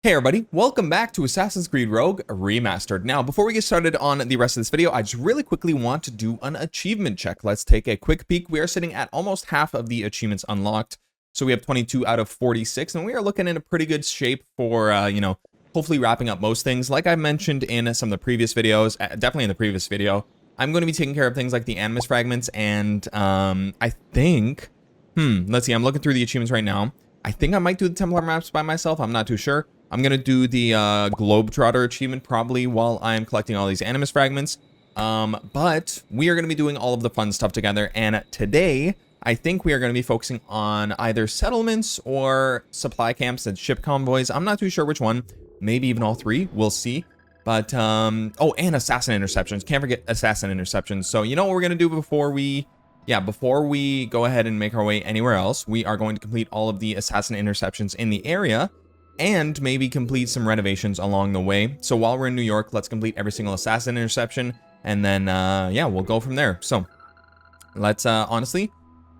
Hey everybody, welcome back to Assassin's Creed Rogue Remastered. Now, before we get started on the rest of this video, I just really quickly want to do an achievement check. Let's take a quick peek. We are sitting at almost half of the achievements unlocked. So we have 22 out of 46, and we are looking in a pretty good shape for, hopefully wrapping up most things. Like I mentioned in some of the previous videos, definitely in the previous video, I'm going to be taking care of things like the animus fragments, and I think, let's see, I'm looking through the achievements right now. I think I might do the Templar maps by myself. I'm not too sure. I'm going to do the Globetrotter achievement probably while I'm collecting all these animus fragments. But we are going to be doing all of the fun stuff together. And today, I think we are going to be focusing on either settlements or supply camps and ship convoys. I'm not too sure which one. Maybe even all three. We'll see. But, oh, and assassin interceptions. Can't forget assassin interceptions. So, you know what we're going to do before we go ahead and make our way anywhere else? We are going to complete all of the assassin interceptions in the area, and maybe complete some renovations along the way. So while we're in New York, let's complete every single assassin interception, and then, yeah, we'll go from there. So let's, honestly,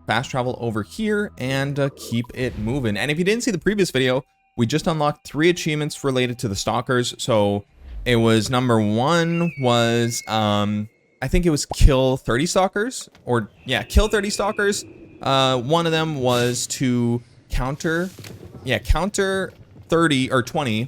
fast travel over here and keep it moving. And if you didn't see the previous video, we just unlocked 3 achievements related to the stalkers. So it was, number 1 was, I think it was kill 30 stalkers, or yeah, kill 30 stalkers. One of them was to counter 30 or 20,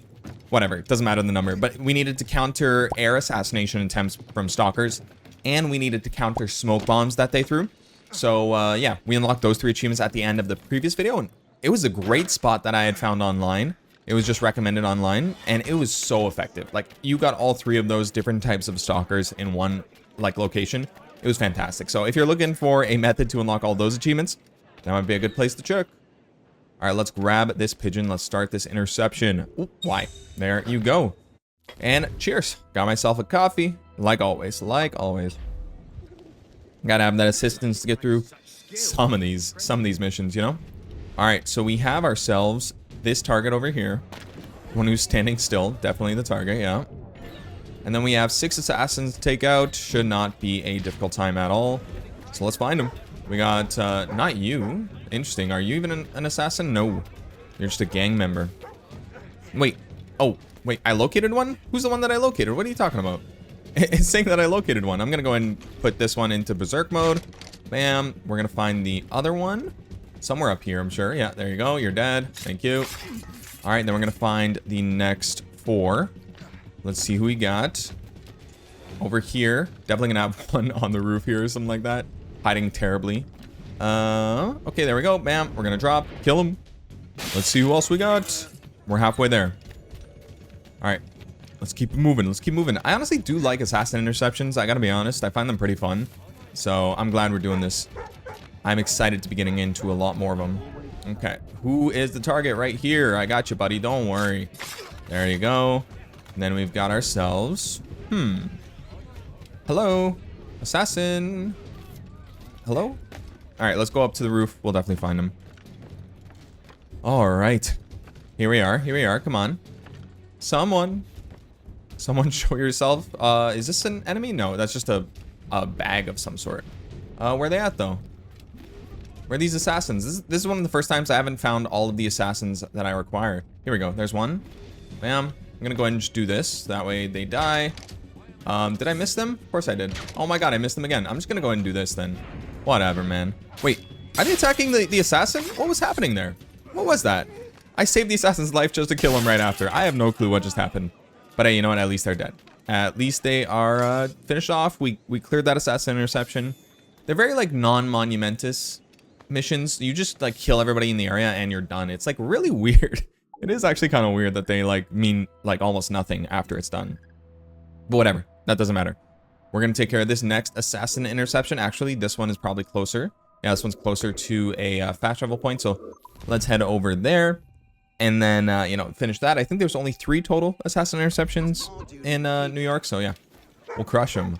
whatever, it doesn't matter the number, but we needed to counter air assassination attempts from stalkers, and we needed to counter smoke bombs that they threw. So yeah, we unlocked those 3 achievements at the end of the previous video, and it was a great spot that I had found online. It was just recommended online, and it was so effective. Like, you got all 3 of those different types of stalkers in one location. It was fantastic. So if you're looking for a method to unlock all those achievements, that might be a good place to check. All right, let's grab this pigeon. Let's start this interception. Ooh, why? There you go. And cheers. Got myself a coffee. Like always. Like always. Gotta have that assistance to get through some of these missions, you know? All right, so we have ourselves this target over here. One who's standing still. Definitely the target, yeah. And then we have 6 assassins to take out. Should not be a difficult time at all. So let's find them. We got, not you. Interesting. Are you even an assassin? No. You're just a gang member. Wait. Oh, wait. I located one? Who's the one that I located? What are you talking about? It's saying that I located one. I'm going to go ahead and put this one into berserk mode. Bam. We're going to find the other one. Somewhere up here, I'm sure. Yeah, there you go. You're dead. Thank you. All right, then we're going to find the next 4. Let's see who we got. Over here. Definitely going to have one on the roof here or something like that. Hiding terribly. Okay, there we go. Bam. We're gonna drop. Kill him. Let's see who else we got. We're halfway there. Alright. Let's keep moving. Let's keep moving. I honestly do like assassin interceptions. I gotta be honest. I find them pretty fun. So I'm glad we're doing this. I'm excited to be getting into a lot more of them. Okay. Who is the target right here? I got you, buddy. Don't worry. There you go. And then we've got ourselves. Hello. Assassin. Hello? Alright, let's go up to the roof. We'll definitely find him. Alright. Here we are. Here we are. Come on. Someone show yourself. Is this an enemy? No, that's just a bag of some sort. Where are they at, though? Where are these assassins? This is one of the first times I haven't found all of the assassins that I require. Here we go. There's one. Bam. I'm gonna go ahead and just do this. That way they die. Did I miss them? Of course I did. Oh my god, I missed them again. I'm just gonna go ahead and do this then. Whatever, man. Wait, are they attacking the assassin? What was happening there? What was that? I saved the assassin's life just to kill him right after. I have no clue what just happened. But hey, you know what? At least they're dead. At least they are finished off. We cleared that assassin interception. They're very, like, non-monumentous missions. You just, like, kill everybody in the area and you're done. It's, like, really weird. It is actually kind of weird that they, like, mean, like, almost nothing after it's done. But whatever. That doesn't matter. We're going to take care of this next assassin interception. Actually, this one is probably closer. Yeah, this one's closer to a fast travel point. So let's head over there and then, you know, finish that. I think there's only 3 total assassin interceptions in New York. So yeah, we'll crush them.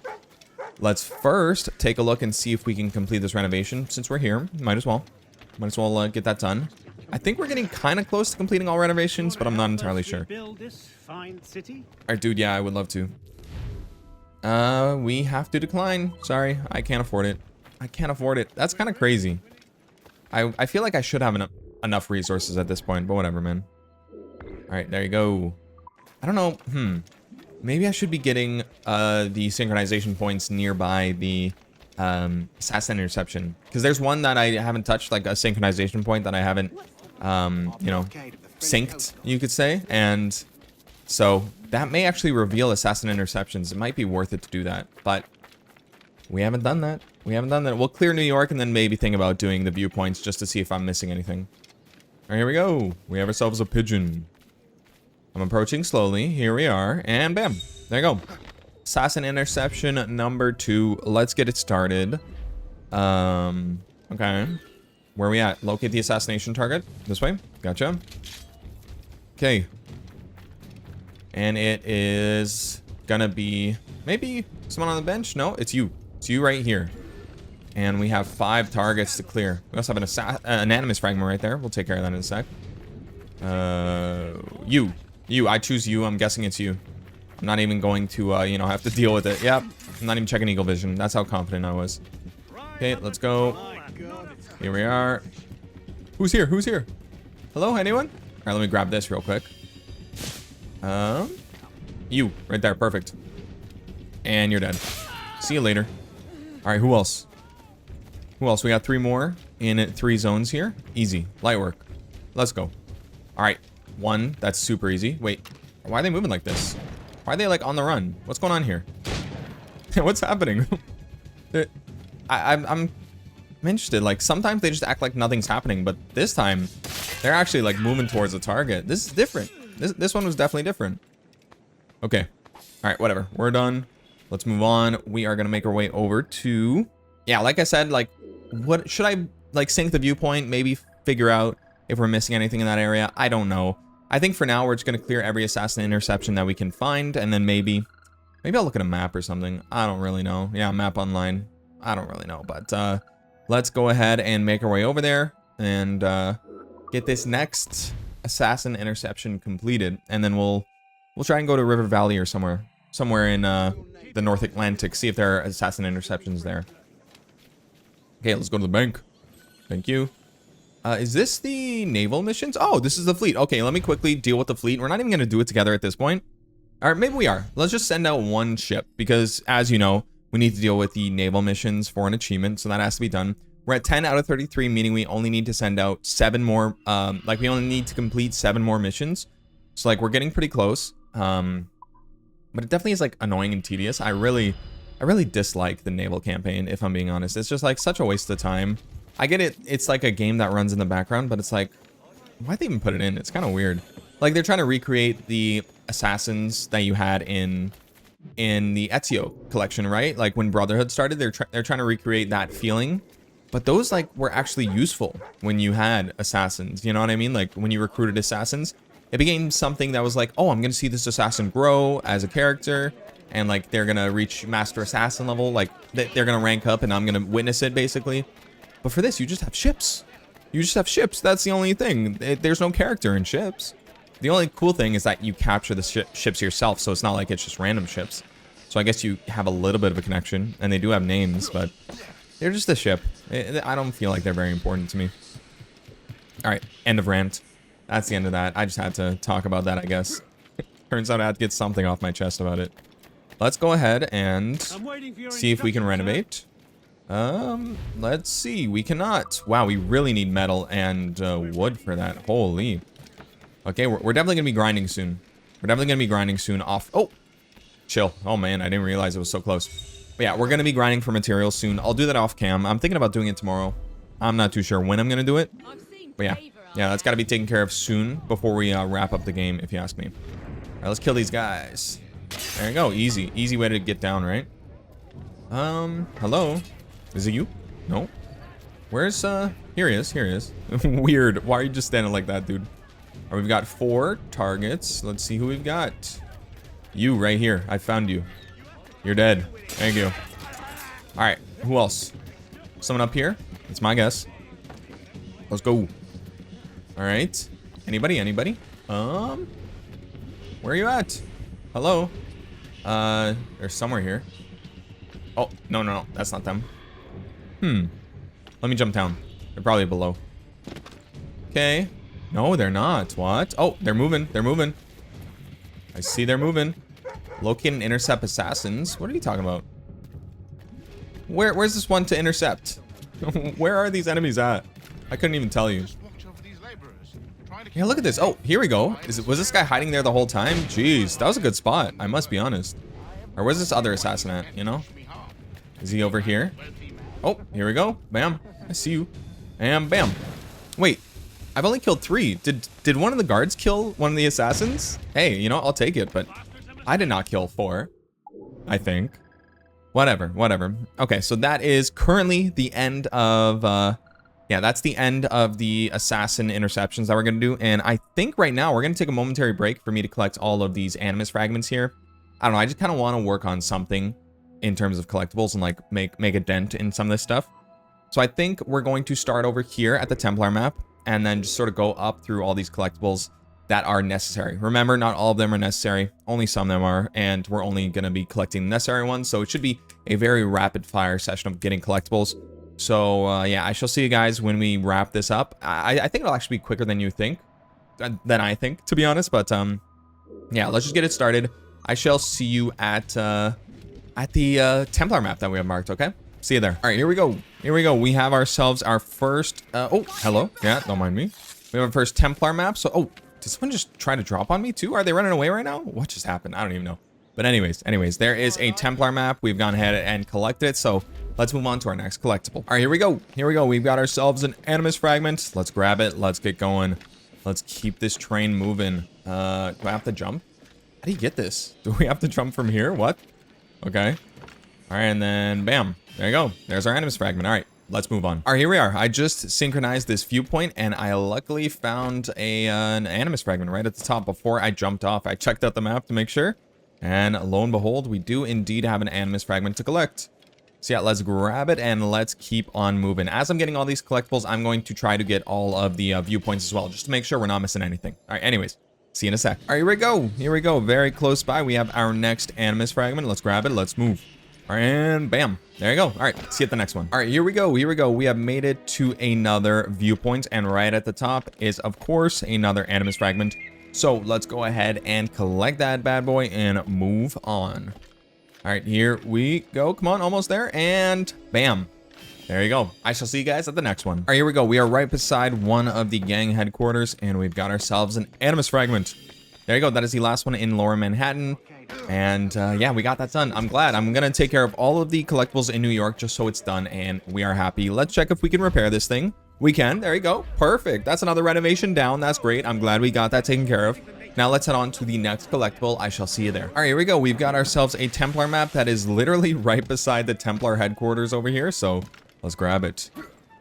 Let's first take a look and see if we can complete this renovation. Since we're here, might as well get that done. I think we're getting kind of close to completing all renovations, but I'm not entirely sure. Alright, dude, yeah, I would love to. We have to decline. Sorry, I can't afford it. I can't afford it. That's kind of crazy. I feel like I should have enough resources at this point, but whatever, man. All right, there you go. I don't know. Maybe I should be getting the synchronization points nearby the assassin interception, because there's one that I haven't touched, like a synchronization point that I haven't, you know, synced, you could say, and so that may actually reveal assassin interceptions. It might be worth it to do that, but we haven't done that. We haven't done that. We'll clear New York and then maybe think about doing the viewpoints just to see if I'm missing anything. All right, here we go. We have ourselves a pigeon. I'm approaching slowly. Here we are, and bam, there you go. Assassin interception number 2. Let's get it started. Okay. Where are we at? Locate the assassination target. This way. Gotcha. Okay. And it is gonna be maybe someone on the bench. No, it's you. It's you right here. And we have 5 targets to clear. We also have an animus fragment right there. We'll take care of that in a sec. You. I choose you. I'm guessing it's you. I'm not even going to, you know, have to deal with it. Yep. I'm not even checking eagle vision. That's how confident I was. Okay, let's go. Here we are. Who's here? Who's here? Hello, anyone? All right, let me grab this real quick. You. Right there. Perfect. And you're dead. See you later. All right, who else? Who else? We got 3 more in 3 zones here. Easy. Light work. Let's go. All right. 1. That's super easy. Wait. Why are they moving like this? Why are they like on the run? What's going on here? What's happening? I'm interested. Like sometimes they just act like nothing's happening, but this time they're actually like moving towards the target. This is different. This one was definitely different. Okay. All right. Whatever. We're done. Let's move on. We are gonna make our way over to. Yeah, like I said, like what should I like sync the viewpoint? Maybe figure out if we're missing anything in that area. I don't know. I think for now we're just gonna clear every assassin interception that we can find, and then maybe I'll look at a map or something. I don't really know. Yeah, map online. I don't really know, but let's go ahead and make our way over there and get this next assassin interception completed, and then we'll try and go to River Valley or somewhere in the North Atlantic, see if there are assassin interceptions there. Okay, let's go to the bank. Thank you. Is this the naval missions? Oh, this is the fleet. Okay, let me quickly deal with the fleet. We're not even going to do it together at this point. All right, maybe we are. Let's just send out 1 ship because, as you know, we need to deal with the naval missions for an achievement, so that has to be done. We're at 10 out of 33, meaning we only need to send out 7 more. Like, we only need to complete 7 more missions. So, like, we're getting pretty close. But it definitely is, like, annoying and tedious. I really dislike the naval campaign, if I'm being honest. It's just, like, such a waste of time. I get it. It's like a game that runs in the background, but it's like, why'd they even put it in? It's kind of weird. Like, they're trying to recreate the assassins that you had in the Ezio collection, right? Like, when Brotherhood started, they're trying to recreate that feeling. But those, like, were actually useful when you had assassins. You know what I mean? Like, when you recruited assassins, it became something that was like, oh, I'm going to see this assassin grow as a character. And, like, they're going to reach Master Assassin level. Like, they're going to rank up, and I'm going to witness it, basically. But for this, you just have ships. You just have ships. That's the only thing. There's no character in ships. The only cool thing is that you capture the ships yourself, so it's not like it's just random ships. So I guess you have a little bit of a connection, and they do have names, but they're just a ship. I don't feel like they're very important to me. All right, end of rant. That's the end of that. I just had to talk about that, I guess. Turns out I had to get something off my chest about it. Let's go ahead and see if we can renovate. Let's see. We cannot. Wow, we really need metal and wood for that. Holy. Okay, we're definitely gonna be grinding soon. We're definitely gonna be grinding soon off. Oh, chill. Oh man, I didn't realize it was so close. But yeah, we're gonna be grinding for materials soon. I'll do that off cam. I'm thinking about doing it tomorrow. I'm not too sure when I'm gonna do it. But yeah, that's gotta be taken care of soon before we wrap up the game, if you ask me. All right, let's kill these guys. There you go. Easy way to get down, right? Hello. Is it you? No. Where's here he is. Weird. Why are you just standing like that, dude? All right, we've got 4 targets. Let's see who we've got. You right here. I found you. You're dead. Thank you. All right. Who else? Someone up here? That's my guess. Let's go. All right. Anybody? Where are you at? Hello? There's somewhere here. Oh, no. That's not them. Let me jump down. They're probably below. Okay. No, they're not. What? Oh, they're moving. They're moving. I see they're moving. Locate and intercept assassins. What are you talking about? Where's this one to intercept? Where are these enemies at? I couldn't even tell you. Yeah, look at this. Oh, here we go. Was this guy hiding there the whole time? Jeez, that was a good spot. I must be honest. Or where's this other assassin at, you know? Is he over here? Oh, here we go. Bam. I see you. And bam. Wait, I've only killed 3. Did one of the guards kill one of the assassins? Hey, you know, I'll take it, but I did not kill 4, I think. Whatever. Okay, so that is currently the end of, yeah, that's the end of the assassin interceptions that we're going to do. And I think right now we're going to take a momentary break for me to collect all of these animus fragments here. I don't know, I just kind of want to work on something in terms of collectibles and like make a dent in some of this stuff. So I think we're going to start over here at the Templar map and then just sort of go up through all these collectibles that are necessary. Remember, not all of them are necessary, only some of them are, and we're only going to be collecting the necessary ones, so it should be a very rapid fire session of getting collectibles. So yeah, I shall see you guys when we wrap this up. I think it'll actually be quicker than you think, than I think, to be honest, but yeah, let's just get it started. I shall see you at the Templar map that we have marked, okay? See you there. All right, here we go. Here we go. We have ourselves our first, oh, hello. Yeah, don't mind me. We have our first Templar map. So, oh, did someone just try to drop on me too? Are they running away right now? What just happened? I don't even know. But anyways, there is a Templar map. We've gone ahead and collected it. So let's move on to our next collectible. All right, here we go. Here we go. We've got ourselves an animus fragment. Let's grab it. Let's get going. Let's keep this train moving. Do I have to jump? How do you get this? Do we have to jump from here? What? Okay. All right, and then bam. There you go. There's our animus fragment. All right, let's move on. All right, here we are. I just synchronized this viewpoint, and I luckily found an animus fragment right at the top before I jumped off. I checked out the map to make sure, and lo and behold, we do indeed have an animus fragment to collect. So yeah, let's grab it, and let's keep on moving. As I'm getting all these collectibles, I'm going to try to get all of the viewpoints as well, just to make sure we're not missing anything. All right, anyways. See you in a sec. All right, here we go. Here we go. Very close by. We have our next animus fragment. Let's grab it. Let's move. All right, and bam. There you go. All right, see you at the next one. All right, here we go. Here we go. We have made it to another viewpoint, and right at the top is, of course, another animus fragment. So let's go ahead and collect that bad boy and move on. All right, here we go. Come on, almost there, and bam. There you go. I shall see you guys at the next one. All right, here we go. We are right beside one of the gang headquarters, and we've got ourselves an animus fragment. There you go. That is the last one in Lower Manhattan. And yeah, we got that done. I'm glad. I'm going to take care of all of the collectibles in New York just so it's done, and we are happy. Let's check if we can repair this thing. We can. There you go. Perfect. That's another renovation down. That's great. I'm glad we got that taken care of. Now let's head on to the next collectible. I shall see you there. All right, here we go. We've got ourselves a Templar map that is literally right beside the Templar headquarters over here. So let's grab it.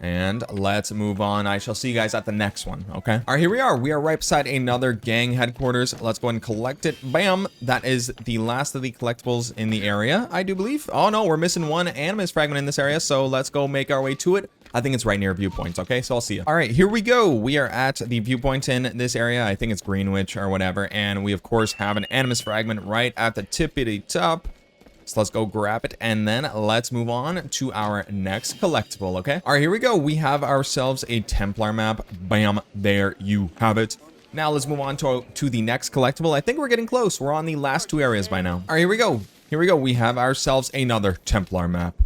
And let's move on. I shall see you guys at the next one, okay? All right, here we are. We are right beside another gang headquarters. Let's go ahead and collect it. Bam! That is the last of the collectibles in the area, I do believe. Oh, no, we're missing one animus fragment in this area, so let's go make our way to it. I think it's right near viewpoints, okay? So I'll see you. All right, here we go. We are at the viewpoint in this area. I think it's Greenwich or whatever, and we, of course, have an animus fragment right at the tippity top. So let's go grab it, and then let's move on to our next collectible, okay? All right, here we go. We have ourselves a Templar map. Bam, there you have it. Now let's move on to the next collectible. I think we're getting close. We're on the last 2 areas by now. All right, here we go. Here we go. We have ourselves another Templar map.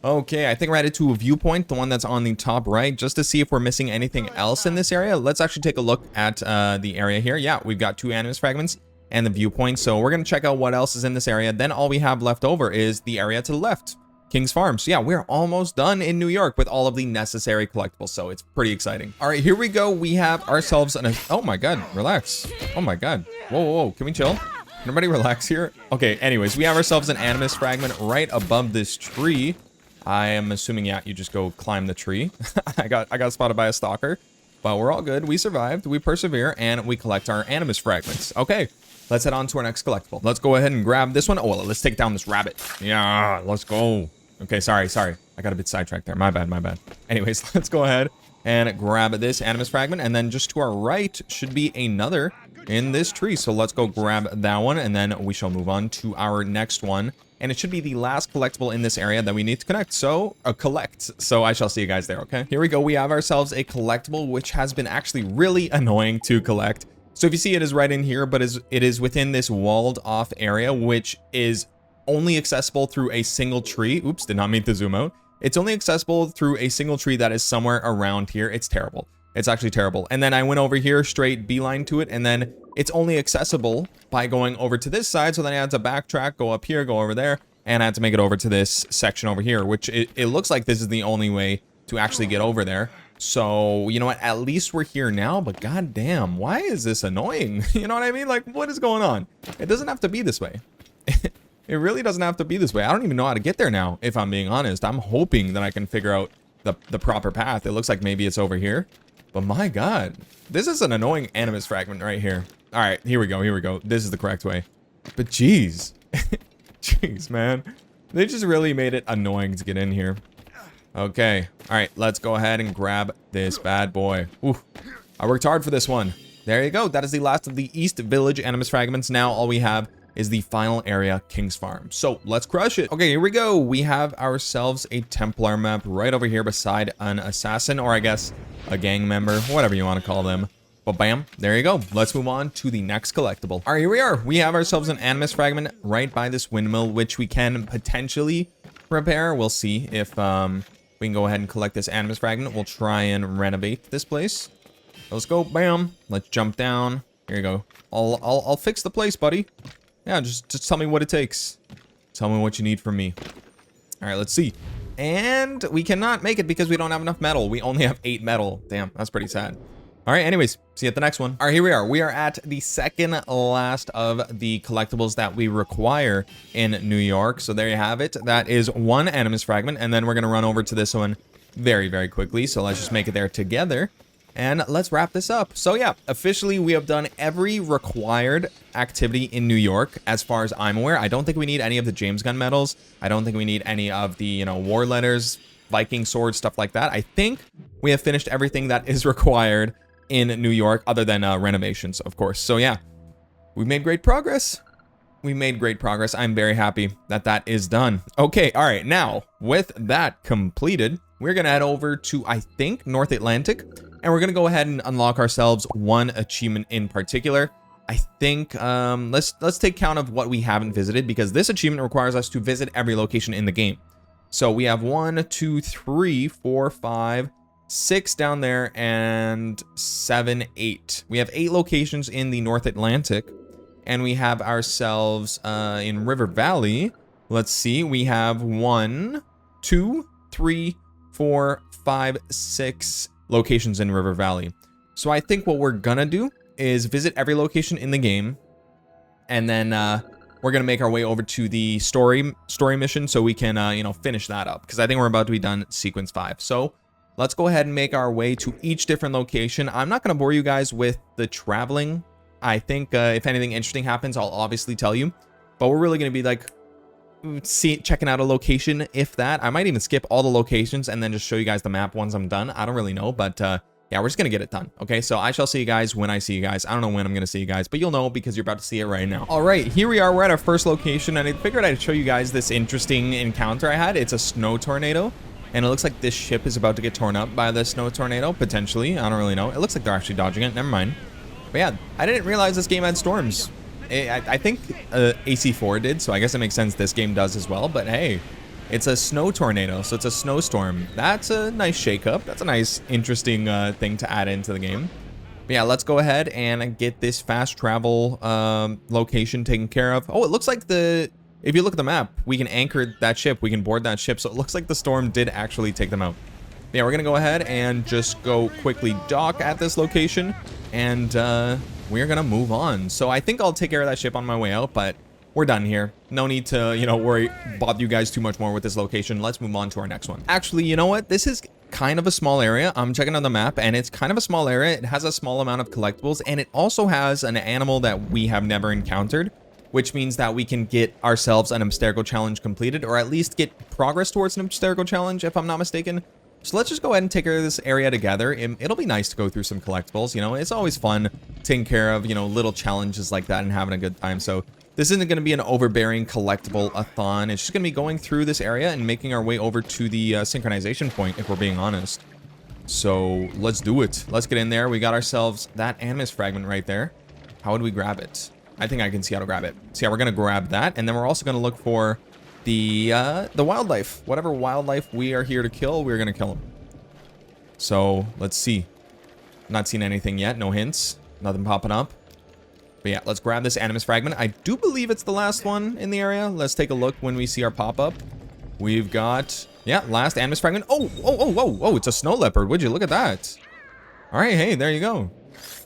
Okay, I think we're headed to a viewpoint, the one that's on the top right, just to see if we're missing anything else in this area. Let's actually take a look at the area here. Yeah, we've got 2 animus fragments and the viewpoint, so we're going to check out what else is in this area. Then all we have left over is the area to the left, King's Farm. So yeah, we're almost done in New York with all of the necessary collectibles, so it's pretty exciting. All right, here we go. We have ourselves an... Oh my god, relax. Oh my god. Whoa, whoa, whoa. Can we chill? Can everybody relax here? Okay, anyways, we have ourselves an animus fragment right above this tree. I am assuming, yeah, you just go climb the tree. I got spotted by a stalker, but we're all good. We survived, we persevere, and we collect our animus fragments. Okay, let's head on to our next collectible. Let's go ahead and grab this one. Oh, well, let's take down this rabbit. Yeah, let's go. Okay, sorry. I got a bit sidetracked there. My bad. Anyways, let's go ahead and grab this animus fragment. And then just to our right should be another in this tree. So let's go grab that one, and then we shall move on to our next one. And it should be the last collectible in this area that we need to collect. So I shall see you guys there, okay? Here we go. We have ourselves a collectible, which has been actually really annoying to collect. So if you see, it is right in here, but it is within this walled off area, which is only accessible through a single tree. Oops, did not mean to zoom out. It's only accessible through a single tree that is somewhere around here. It's terrible. It's actually terrible. And then I went over here, straight beeline to it, and then it's only accessible by going over to this side. So then I had to backtrack, go up here, go over there, and I had to make it over to this section over here, which it looks like this is the only way to actually get over there. So, you know what? At least we're here now, but goddamn, why is this annoying? You know what I mean? Like, what is going on? It doesn't have to be this way. It really doesn't have to be this way. I don't even know how to get there now, if I'm being honest. I'm hoping that I can figure out the proper path. It looks like maybe it's over here. But my god, this is an annoying animus fragment right here. All right, here we go, here we go. This is the correct way. But jeez. Jeez, man. They just really made it annoying to get in here. Okay, all right, let's go ahead and grab this bad boy. Ooh, I worked hard for this one. There you go. That is the last of the East Village animus fragments. Now all we have is the final area, King's Farm. So let's crush it. Okay, here we go. We have ourselves a Templar map right over here beside an assassin, or I guess a gang member, whatever you want to call them. But bam, there you go. Let's move on to the next collectible. All right, here we are. We have ourselves an animus fragment right by this windmill, which we can potentially repair. We'll see if we can go ahead and collect this animus fragment. We'll try and renovate this place. Let's go, bam. Let's jump down. Here you go. I'll fix the place, buddy. Yeah, just tell me what it takes. Tell me what you need from me. All right, let's see. And we cannot make it because we don't have enough metal. We only have 8 metal. Damn, that's pretty sad. All right, anyways, see you at the next one. All right, here we are. We are at the second last of the collectibles that we require in New York. So there you have it. That is one animus fragment. And then we're going to run over to this one very, very quickly. So let's just make it there together. And let's wrap this up. So yeah, officially we have done every required activity in New York as far as I'm aware. I don't think we need any of the James Gunn medals. I don't think we need any of the, you know, war letters, Viking swords, stuff like that. I think we have finished everything that is required in New York other than renovations, of course. So yeah, we've made great progress. We made great progress. I'm very happy that that is done. Okay, all right. Now, with that completed, we're going to head over to, I think, North Atlantic. And we're going to go ahead and unlock ourselves one achievement in particular. I think, let's take count of what we haven't visited, because this achievement requires us to visit every location in the game. So we have 1, 2, 3, 4, 5, 6 down there, and 7, 8. We have 8 locations in the North Atlantic. And we have ourselves in River Valley. Let's see. We have 1, 2, 3, 4, 5, 6 locations in River Valley. So I think what we're gonna do is visit every location in the game, and then we're gonna make our way over to the story mission so we can you know, finish that up, because I think we're about to be done sequence 5. So let's go ahead and make our way to each different location. I'm not gonna bore you guys with the traveling. I think if anything interesting happens, I'll obviously tell you, but we're really gonna be like checking out a location, if that. I might even skip all the locations and then just show you guys the map once I'm done. I don't really know, but yeah, we're just gonna get it done. Okay, so I shall see you guys when I see you guys. I don't know when I'm gonna see you guys, but you'll know because you're about to see it right now. All right, here we are. We're at our first location, and I figured I'd show you guys this interesting encounter I had. It's a snow tornado, and it looks like this ship is about to get torn up by the snow tornado, potentially. I don't really know. It looks like they're actually dodging it. Never mind. But yeah, I didn't realize this game had storms. I think AC4 did, so I guess it makes sense this game does as well. But hey, it's a snow tornado, so it's a snowstorm. That's a nice shakeup. That's a nice, interesting thing to add into the game. But yeah, let's go ahead and get this fast travel location taken care of. Oh, it looks like if you look at the map, we can anchor that ship. We can board that ship. So it looks like the storm did actually take them out. But yeah, we're going to go ahead and just go quickly dock at this location. And we're going to move on. So I think I'll take care of that ship on my way out, but we're done here. No need to, you know, bother you guys too much more with this location. Let's move on to our next one. Actually, you know what? This is kind of a small area. I'm checking on the map, and it's kind of a small area. It has a small amount of collectibles, and it also has an animal that we have never encountered, which means that we can get ourselves an obstacle challenge completed, or at least get progress towards an obstacle challenge, if I'm not mistaken. So let's just go ahead and take care of this area together. It'll be nice to go through some collectibles. You know, it's always fun taking care of, you know, little challenges like that and having a good time. So this isn't going to be an overbearing collectible-a-thon. It's just going to be going through this area and making our way over to the synchronization point, if we're being honest. So let's do it. Let's get in there. We got ourselves that animus fragment right there. How would we grab it? I think I can see how to grab it. So yeah, we're going to grab that. And then we're also going to look for the wildlife. Whatever wildlife we are here to kill, we're going to kill them. So let's see. Not seen anything yet. No hints. Nothing popping up. But yeah, let's grab this animus fragment. I do believe it's the last one in the area. Let's take a look when we see our pop-up. We've got... yeah, last animus fragment. Oh, it's a snow leopard. Would you look at that? All right, hey, there you go.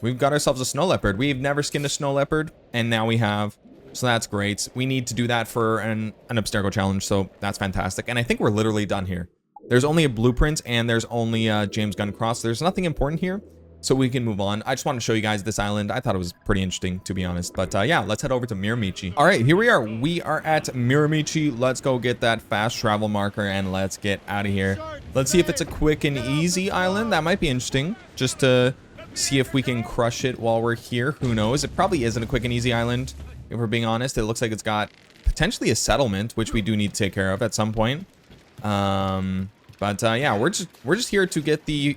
We've got ourselves a snow leopard. We've never skinned a snow leopard, and now we have. So that's great. We need to do that for an Abstergo challenge, so that's fantastic. And I think we're literally done here. There's only a blueprint, and there's only a James Gunn cross. There's nothing important here, so we can move on. I just want to show you guys this island. I thought it was pretty interesting, to be honest. But yeah, let's head over to Miramichi. All right, here we are. We are at Miramichi. Let's go get that fast travel marker, and let's get out of here. Let's see if it's a quick and easy island. That might be interesting, just to see if we can crush it while we're here. Who knows? It probably isn't a quick and easy island, if we're being honest. It looks like it's got potentially a settlement, which we do need to take care of at some point. Yeah, we're just here to get the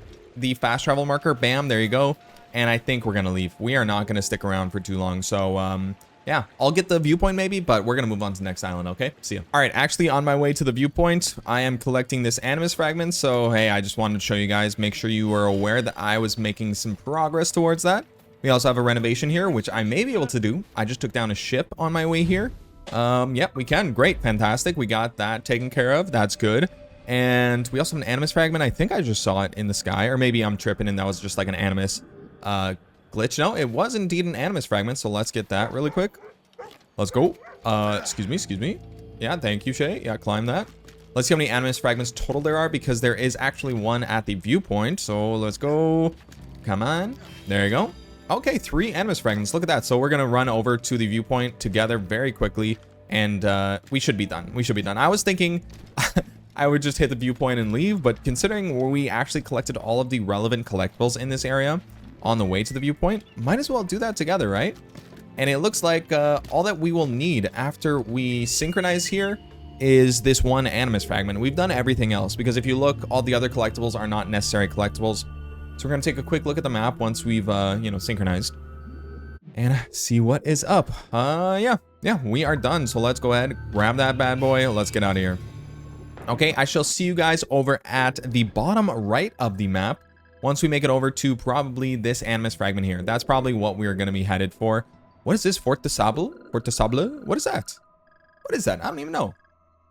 fast travel marker. Bam, there you go. And I think we're gonna leave. We are not gonna stick around for too long. So yeah, I'll get the viewpoint maybe, but we're gonna move on to the next island. Okay, see ya. All right, actually on my way to the viewpoint, I am collecting this animus fragment. So hey, I just wanted to show you guys, make sure you were aware that I was making some progress towards that. We also have a renovation here, which I may be able to do. I just took down a ship on my way here. Yep, we can. Great, fantastic. We got that taken care of. That's good. And we also have an animus fragment. I think I just saw it in the sky, or maybe I'm tripping and that was just like an animus glitch. No, it was indeed an animus fragment. So let's get that really quick. Let's go. Excuse me. Yeah, thank you, Shay. Yeah, climb that. Let's see how many animus fragments total there are, because there is actually one at the viewpoint. So let's go. Come on. There you go. Okay, 3 animus fragments. Look at that. So we're going to run over to the viewpoint together very quickly, and we should be done. We should be done. I was thinking I would just hit the viewpoint and leave, but considering we actually collected all of the relevant collectibles in this area on the way to the viewpoint, might as well do that together, right? And it looks like all that we will need after we synchronize here is this one animus fragment. We've done everything else, because if you look, all the other collectibles are not necessary collectibles. So we're going to take a quick look at the map once we've, you know, synchronized and see what is up. Yeah, we are done. So let's go ahead, grab that bad boy. Let's get out of here. Okay, I shall see you guys over at the bottom right of the map once we make it over to probably this animus fragment here. That's probably what we're going to be headed for. What is this? Fort de Sable? Fort de Sable? What is that? What is that? I don't even know.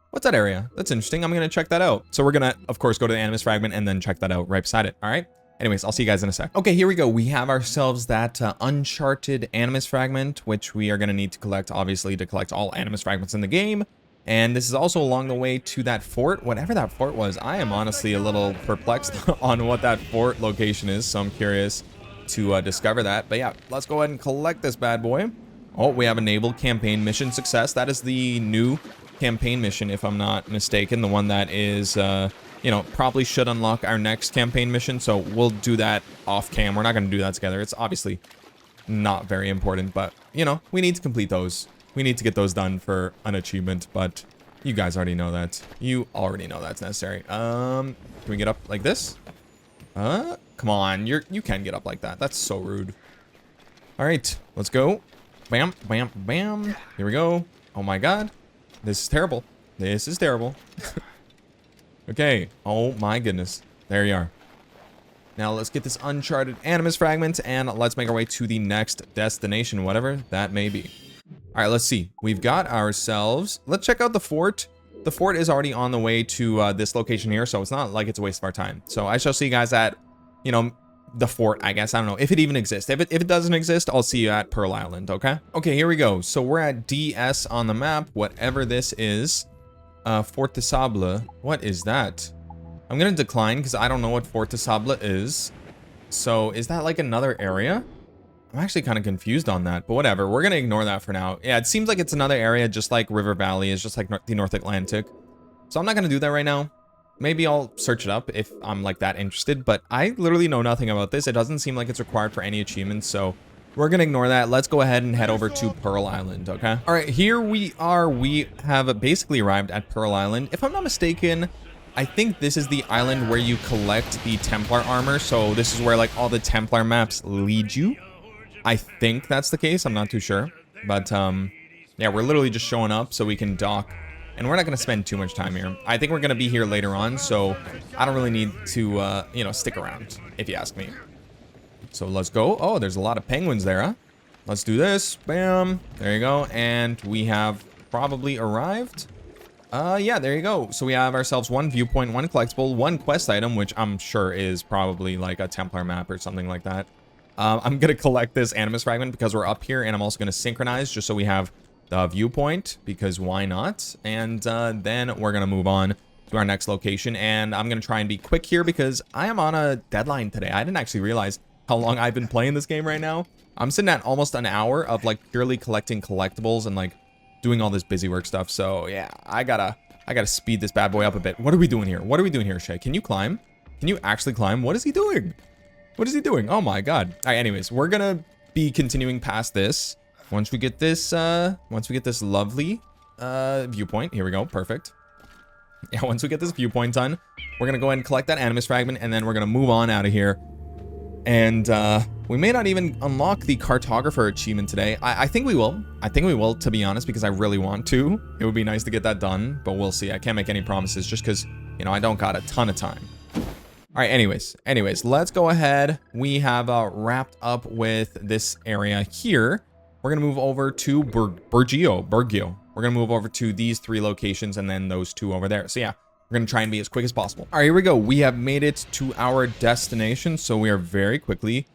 What's that area? That's interesting. I'm going to check that out. So we're going to, of course, go to the animus fragment and then check that out right beside it. All right. Anyways, I'll see you guys in a sec. Okay, here we go. We have ourselves that uncharted animus fragment, which we are going to need to collect, obviously, to collect all animus fragments in the game. And this is also along the way to that fort, whatever that fort was. I am honestly a little perplexed on what that fort location is, so I'm curious to discover that. But yeah, let's go ahead and collect this bad boy. Oh, we have a naval campaign mission success. That is the new campaign mission, if I'm not mistaken. The one that is... you know, probably should unlock our next campaign mission, so we'll do that off cam. We're not going to do that together. It's obviously not very important, but, you know, we need to complete those. We need to get those done for an achievement, but you guys already know that. You already know that's necessary. Can we get up like this? Come on, you can get up like that. That's so rude. All right, let's go. Bam, bam, bam. Here we go. Oh my God. This is terrible. This is terrible. Okay, oh my goodness. There you are. Now let's get this uncharted animus fragment and let's make our way to the next destination, whatever that may be. All right, let's see. We've got ourselves, let's check out the fort. The fort is already on the way to this location here, so it's not like it's a waste of our time. So I shall see you guys at, you know, the fort, I guess. I don't know if it even exists. If it doesn't exist, I'll see you at Pearl Island, okay? Okay, here we go. So we're at DS on the map, whatever this is. Fort de Sable. What is that? I'm gonna decline because I don't know what Fort de Sable is. So is that like another area? I'm actually kind of confused on that, but whatever. We're gonna ignore that for now. Yeah, it seems like it's another area just like River Valley is, just like the North Atlantic. So I'm not gonna do that right now. Maybe I'll search it up if I'm like that interested, but I literally know nothing about this. It doesn't seem like it's required for any achievements, so we're gonna ignore that. Let's go ahead and head over to Pearl Island, okay? All right, here we are. We have basically arrived at Pearl Island. If I'm not mistaken, I think this is the island where you collect the Templar armor, so this is where like all the Templar maps lead you. I think that's the case. I'm not too sure, but yeah, we're literally just showing up so we can dock. And we're not going to spend too much time here. I think we're going to be here later on, so I don't really need to, you know, stick around, if you ask me. So let's go. Oh, there's a lot of penguins there, huh? Let's do this. Bam. There you go. And we have probably arrived. Yeah, there you go. So we have ourselves one viewpoint, one collectible, one quest item, which I'm sure is probably like a Templar map or something like that. I'm going to collect this Animus fragment because we're up here, and I'm also going to synchronize just so we have the viewpoint, because why not? And then we're gonna move on to our next location, and I'm gonna try and be quick here because I am on a deadline today. I didn't actually realize how long I've been playing this game right now. I'm sitting at almost an hour of like purely collecting collectibles and like doing all this busy work stuff. So yeah, I gotta speed this bad boy up a bit. What are we doing here? What are we doing here, Shay? Can you climb? Can you actually climb? What is he doing? What is he doing? Oh my god. All right, anyways, we're gonna be continuing past this. Once we get this lovely viewpoint, here we go, perfect. Yeah, once we get this viewpoint done, we're gonna go ahead and collect that Animus fragment, and then we're gonna move on out of here. And we may not even unlock the Cartographer Achievement today. I think we will. I think we will, to be honest, because I really want to. It would be nice to get that done, but we'll see. I can't make any promises just because, you know, I don't got a ton of time. All right, anyways, let's go ahead. We have wrapped up with this area here. We're going to move over to Bergio. We're going to move over to these 3 locations and then those 2 over there. So yeah, we're going to try and be as quick as possible. All right, here we go. We have made it to our destination. So we are very quickly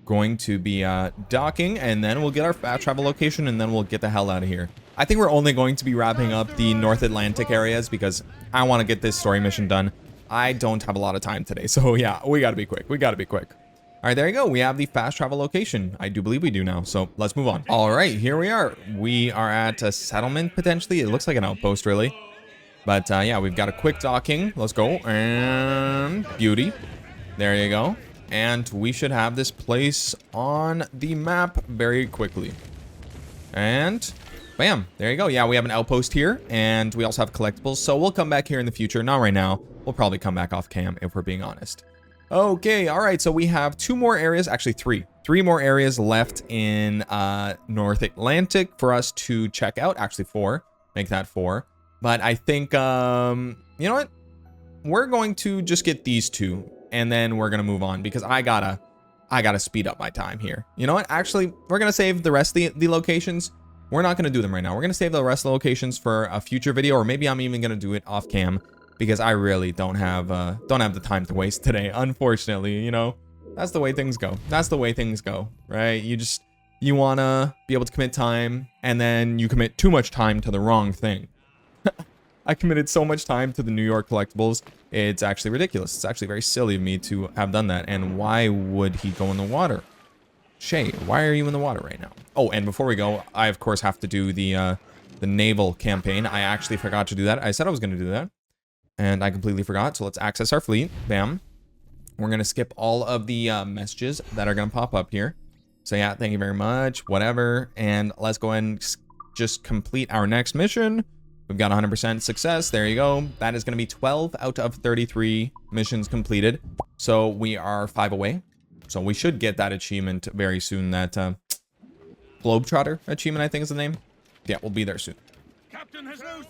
going to be docking, and then we'll get our fast travel location, and then we'll get the hell out of here. I think we're only going to be wrapping up the North Atlantic areas because I want to get this story mission done. I don't have a lot of time today. So yeah, we got to be quick. All right, there you go. We have the fast travel location. I do believe we do now. So let's move on. All right, here we are. We are at a settlement, potentially. It looks like an outpost, really. But yeah, we've got a quick docking. Let's go. And beauty. There you go. And we should have this place on the map very quickly. And bam, there you go. Yeah, we have an outpost here, and we also have collectibles. So we'll come back here in the future. Not right now. We'll probably come back off cam if we're being honest. Okay, all right, so we have 2 more areas, actually 3 more areas left in North Atlantic for us to check out. Actually 4, make that 4. But I think, you know what? We're going to just get these 2, and then we're gonna move on because I gotta speed up my time here. You know what? Actually, we're gonna save the rest of the locations. We're not gonna do them right now. We're gonna save the rest of the locations for a future video, or maybe I'm even gonna do it off cam, because I really don't have the time to waste today, unfortunately. You know, that's the way things go. That's the way things go, right? You wanna be able to commit time, and then you commit too much time to the wrong thing. I committed so much time to the New York Collectibles. It's actually ridiculous. It's actually very silly of me to have done that. And why would he go in the water? Shay, why are you in the water right now? Oh, and before we go, I of course have to do the Naval campaign. I actually forgot to do that. I said I was gonna do that, and I completely forgot. So let's access our fleet. Bam. We're gonna skip all of the messages that are gonna pop up here. So yeah, thank you very much, whatever. And let's go ahead and just complete our next mission. We've got 100% success. There you go. That is going to be 12 out of 33 missions completed. So we are 5 away. So we should get that achievement very soon. That Globetrotter achievement, I think is the name. Yeah, we'll be there soon.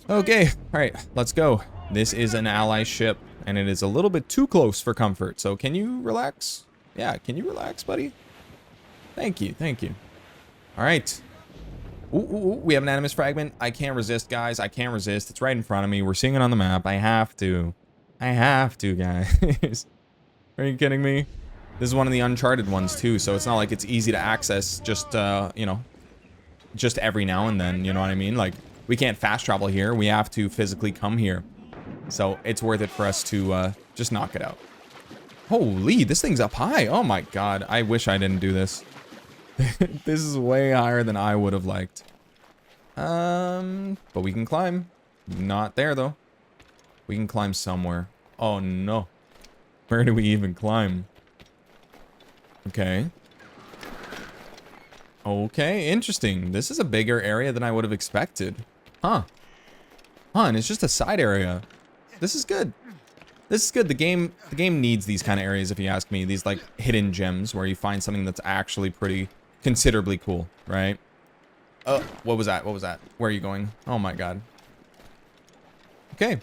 Okay. All right, let's go. This is an ally ship, and it is a little bit too close for comfort. So can you relax? Yeah, can you relax, buddy? Thank you. Thank you. All right. Ooh, we have an Animus fragment. I can't resist, guys. I can't resist. It's right in front of me. We're seeing it on the map. I have to, guys. Are you kidding me? This is one of the uncharted ones, too, so it's not like it's easy to access just, you know, just every now and then, you know what I mean? Like, we can't fast travel here. We have to physically come here. So it's worth it for us to just knock it out. Holy, this thing's up high. Oh, my God. I wish I didn't do this. This is way higher than I would have liked. But we can climb. Not there, though. We can climb somewhere. Oh no. Where do we even climb? Okay. Okay, interesting. This is a bigger area than I would have expected. Huh. Huh, and it's just a side area. This is good. This is good. The game needs these kind of areas, if you ask me. These, like, hidden gems where you find something that's actually pretty considerably cool, right? Oh, what was that? What was that? Where are you going? Oh my god. Okay.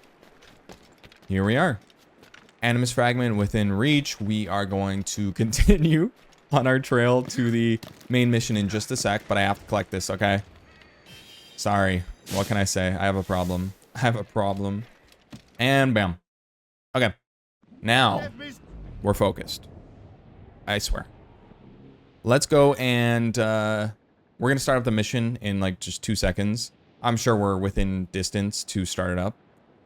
Here we are. Animus fragment within reach. We are going to continue on our trail to the main mission in just a sec, but I have to collect this, okay? Sorry. What can I say? I have a problem. I have a problem. And bam. Okay. Now, we're focused. I swear. Let's go and, we're gonna start up the mission in, like, just 2 seconds. I'm sure we're within distance to start it up.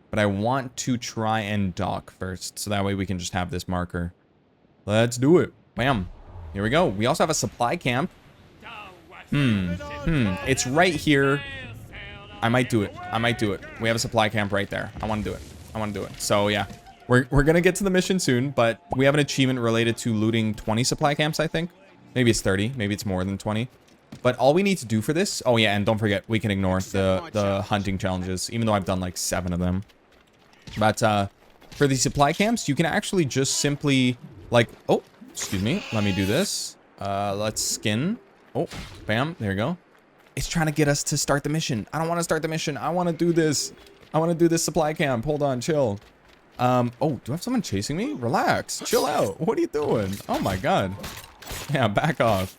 But I want to try and dock first, so that way we can just have this marker. Let's do it. Bam. Here we go. We also have a supply camp. It's right here. I might do it. I might do it. We have a supply camp right there. I want to do it. I want to do it. So, yeah. We're going to get to the mission soon, but we have an achievement related to looting 20 supply camps, I think. Maybe it's 30. Maybe it's more than 20. But all we need to do for this... Oh, yeah, and don't forget, we can ignore the hunting challenges, even though I've done, like, 7 of them. But, for the supply camps, you can actually just simply, like... Oh, excuse me. Let me do this. Let's skin. Oh, bam. There you go. It's trying to get us to start the mission. I don't want to start the mission. I want to do this. I want to do this supply camp. Hold on, chill. Oh, do I have someone chasing me? Relax. Chill out. What are you doing? Oh, my God. Yeah, back off.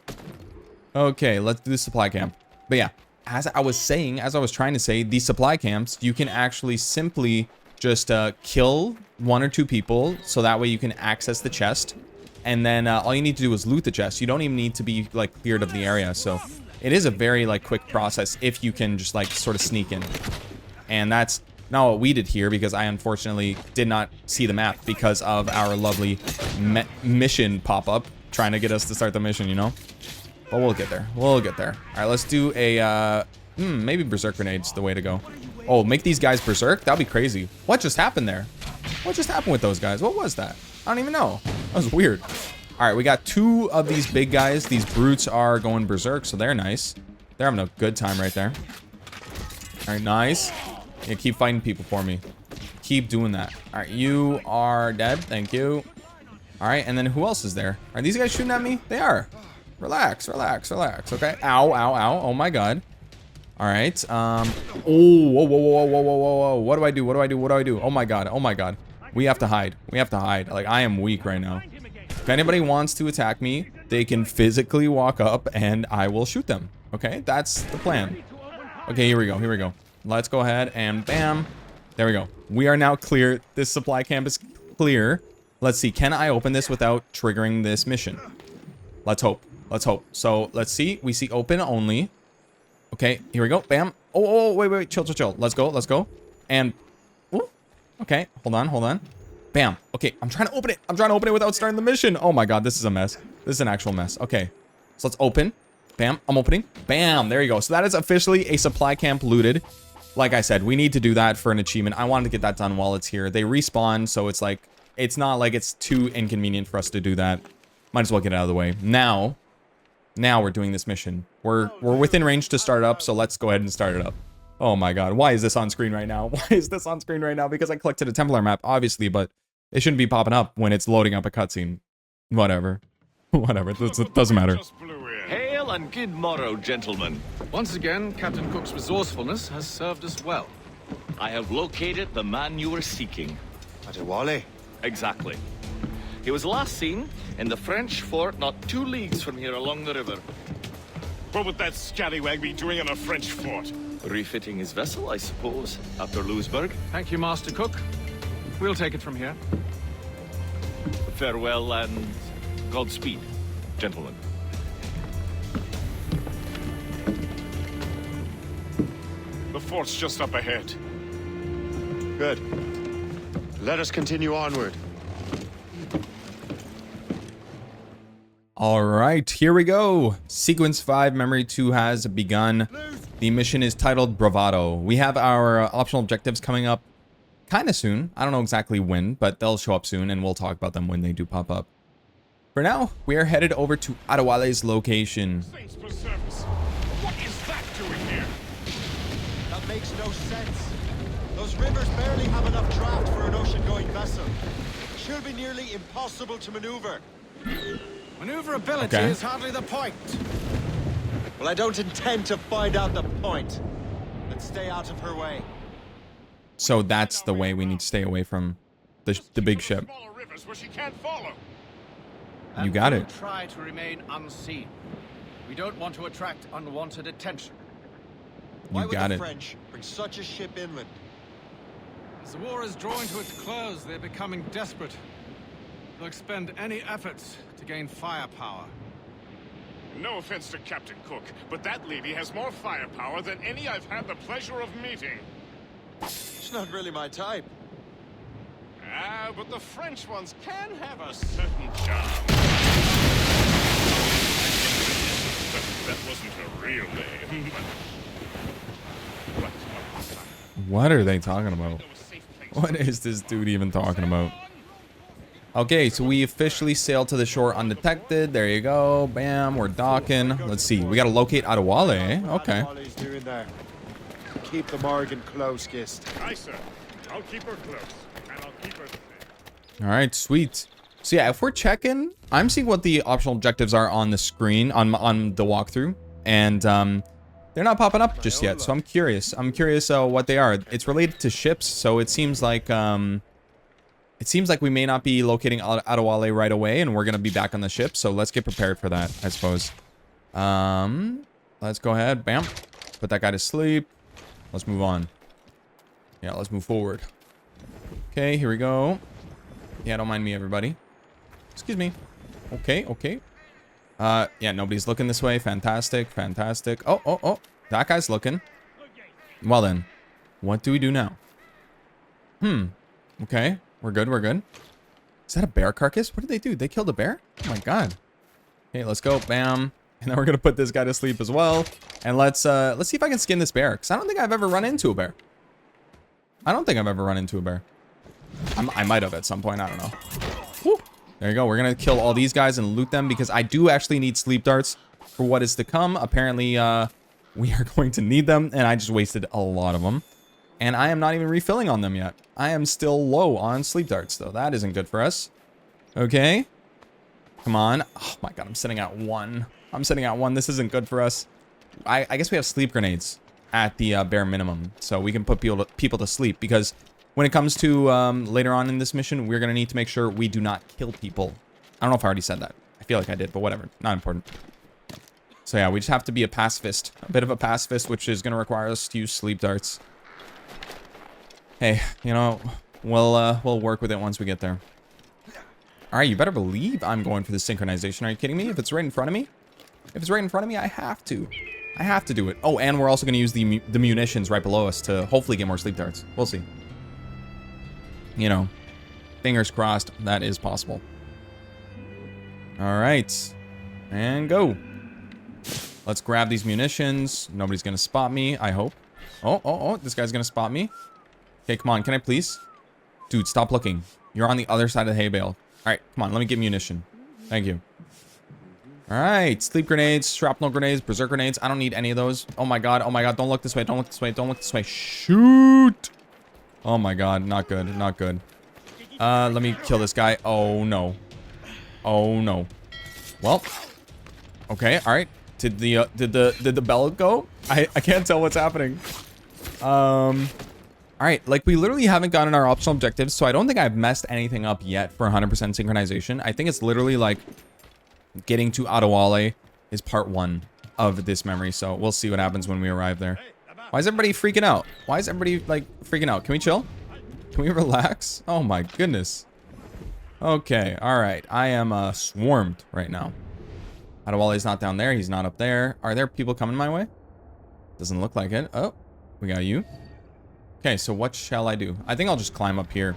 Okay, let's do the supply camp. But yeah, as I was trying to say, these supply camps, you can actually simply just kill 1 or 2 people, so that way you can access the chest. And then all you need to do is loot the chest. You don't even need to be, like, cleared of the area. So it is a very, like, quick process if you can just, like, sort of sneak in. And that's not what we did here, because I unfortunately did not see the map because of our lovely mission pop-up trying to get us to start the mission, you know? But we'll get there. We'll get there. All right, let's do a, maybe berserk grenade's the way to go. Oh, make these guys berserk? That'd be crazy. What just happened there? What just happened with those guys? What was that? I don't even know. That was weird. All right, we got 2 of these big guys. These brutes are going berserk, so they're nice. They're having a good time right there. All right, nice. Yeah, keep fighting people for me. Keep doing that. All right, you are dead. Thank you. All right, and then who else is there? Are these guys shooting at me? They are. Relax, relax, relax. Okay. Ow, ow, ow. Oh my god. All right. Oh, whoa, whoa, whoa, whoa, whoa, whoa, whoa. What do I do? What do I do? What do I do? Oh my god. Oh my god. We have to hide. We have to hide. Like, I am weak right now. If anybody wants to attack me, they can physically walk up and I will shoot them. Okay, that's the plan. Okay, here we go. Here we go. Let's go ahead and bam. There we go. We are now clear. This supply camp is clear. Let's see. Can I open this without triggering this mission? Let's hope. Let's hope. So, let's see. We see open only. Okay, here we go. Bam. Oh, wait, wait, chill, chill, chill. Let's go, let's go. And, ooh, okay, hold on, hold on. Bam. Okay, I'm trying to open it. I'm trying to open it without starting the mission. Oh my god, this is a mess. This is an actual mess. Okay, so let's open. Bam, I'm opening. Bam, there you go. So that is officially a supply camp looted. Like I said, we need to do that for an achievement. I wanted to get that done while it's here. They respawn, so it's like, it's not like it's too inconvenient for us to do that. Might as well get it out of the way. Now we're doing this mission. We're within range to start up, so let's go ahead and start it up. Oh my god, why is this on screen right now? Why is this on screen right now? Because I collected a Templar map, obviously, but it shouldn't be popping up when it's loading up a cutscene. Whatever. Whatever, it doesn't matter. Hail and good morrow, gentlemen. Once again, Captain Cook's resourcefulness has served us well. I have located the man you were seeking. ADÉWALÉ? Exactly. He was last seen in the French fort not 2 leagues from here along the river. What would that scallywag be doing in a French fort? Refitting his vessel, I suppose, after Louisburg. Thank you, Master Cook. We'll take it from here. Farewell and Godspeed, gentlemen. The fort's just up ahead. Good. Let us continue onward. All right, here we go. Sequence 5, Memory 2 has begun. The mission is titled Bravado. We have our optional objectives coming up kind of soon. I don't know exactly when, but they'll show up soon, and we'll talk about them when they do pop up. For now, we are headed over to ADÉWALÉ's location. Saints preserve us. What is that doing here? That makes no sense. Those rivers barely have enough draft for an ocean-going vessel. Should be nearly impossible to maneuver. Maneuverability Okay. is hardly the point. Well, I don't intend to find out the point. Let's stay out of her way. So that's the way we need to stay away from the big ship. Smaller rivers where she can't follow. You got we'll it. Try to remain unseen. We don't want to attract unwanted attention. Why You would got the it. French bring such a ship inland? As the war is drawing to its close, they're becoming desperate. They'll expend any efforts to gain firepower. No offense to Captain Cook, but that lady has more firepower than any I've had the pleasure of meeting. She's not really my type. Ah, but the French ones can have a certain charm. That wasn't her real name, but... What are they talking about? What is this dude even talking about? Okay, so we officially sailed to the shore undetected. There you go. Bam, we're docking. Let's see. We gotta locate ADÉWALÉ. Okay. ADÉWALÉ's doing there. Keep the Morgan close, Gist. Aye, sir. I'll keep her close, and I'll keep her safe. All right, sweet. So yeah, if we're checking, I'm seeing what the optional objectives are on the screen on the walkthrough, and they're not popping up just yet. So I'm curious. What they are. It's related to ships, so it seems like we may not be locating ADÉWALÉ right away, and we're gonna be back on the ship. So let's get prepared for that, I suppose. Let's go ahead. Bam. Put that guy to sleep. Let's move on. Yeah, let's move forward. Okay, here we go. Yeah, don't mind me, everybody. Excuse me. Okay, okay. Yeah, nobody's looking this way. Fantastic, fantastic. Oh. That guy's looking. Well then, what do we do now? Okay, we're good, we're good. Is that a bear carcass? What did they do? They killed a bear? Oh my god. Okay, let's go. Bam. And then we're gonna put this guy to sleep as well. And let's see if I can skin this bear, because I don't think I've ever run into a bear. I don't think I've ever run into a bear. I might have at some point. I don't know. Woo. There you go. We're gonna kill all these guys and loot them, because I do actually need sleep darts for what is to come. Apparently, we are going to need them, and I just wasted a lot of them. And I am not even refilling on them yet. I am still low on sleep darts, though. That isn't good for us. Okay. Come on. Oh my god, I'm sitting at 1. I'm sitting at 1. This isn't good for us. I guess we have sleep grenades at the bare minimum, so we can put people to sleep, because when it comes to later on in this mission, we're going to need to make sure we do not kill people. I don't know if I already said that. I feel like I did, but whatever. Not important. So yeah, we just have to be a pacifist. A bit of a pacifist, which is going to require us to use sleep darts. Hey, you know, we'll work with it once we get there. All right, you better believe I'm going for the synchronization. Are you kidding me? If it's right in front of me? If it's right in front of me, I have to. I have to do it. Oh, and we're also going to use the munitions right below us to hopefully get more sleep darts. We'll see. You know, fingers crossed that is possible. All right. And go. Let's grab these munitions. Nobody's going to spot me, I hope. Oh, this guy's going to spot me. Okay, come on. Can I please? Dude, stop looking. You're on the other side of the hay bale. All right, come on. Let me get munition. Thank you. All right. Sleep grenades, shrapnel grenades, berserk grenades. I don't need any of those. Oh my god. Oh my god. Don't look this way. Don't look this way. Don't look this way. Shoot. Oh my god. Not good. Not good. Let me kill this guy. Oh no. Oh no. Well. Okay. All right. Did the bell go? I can't tell what's happening. All right, like we literally haven't gotten our optional objectives, so I don't think I've messed anything up yet for 100% synchronization. I think it's literally like getting to ADÉWALÉ is part 1 of this memory, so we'll see what happens when we arrive there. Why is everybody freaking out? Why is everybody like freaking out? Can we chill? Can we relax? Oh my goodness. Okay, all right. I am swarmed right now. ADÉWALÉ's not down there. He's not up there. Are there people coming my way? Doesn't look like it. Oh, we got you. Okay, so what shall I do? I think I'll just climb up here.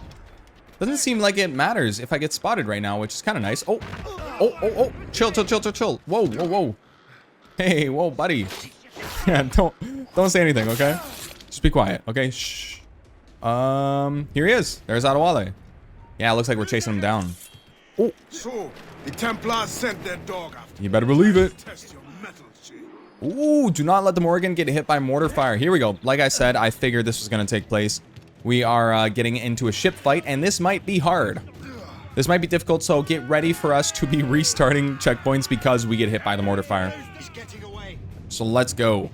Doesn't seem like it matters if I get spotted right now, which is kind of nice. Oh. Chill. Whoa. Hey, whoa, buddy. Yeah, don't say anything, okay? Just be quiet, okay? Shh. Here he is. There's ADÉWALÉ. Yeah, it looks like we're chasing him down. Oh, So, the Templars sent their dog after you better believe it. test your mettle, Shay. Ooh, do not let the Morgan get hit by mortar fire. Here we go. Like I said, I figured this was going to take place. We are getting into a ship fight, and this might be hard. This might be difficult, so get ready for us to be restarting checkpoints because we get hit by the mortar fire. He's getting away. So let's go.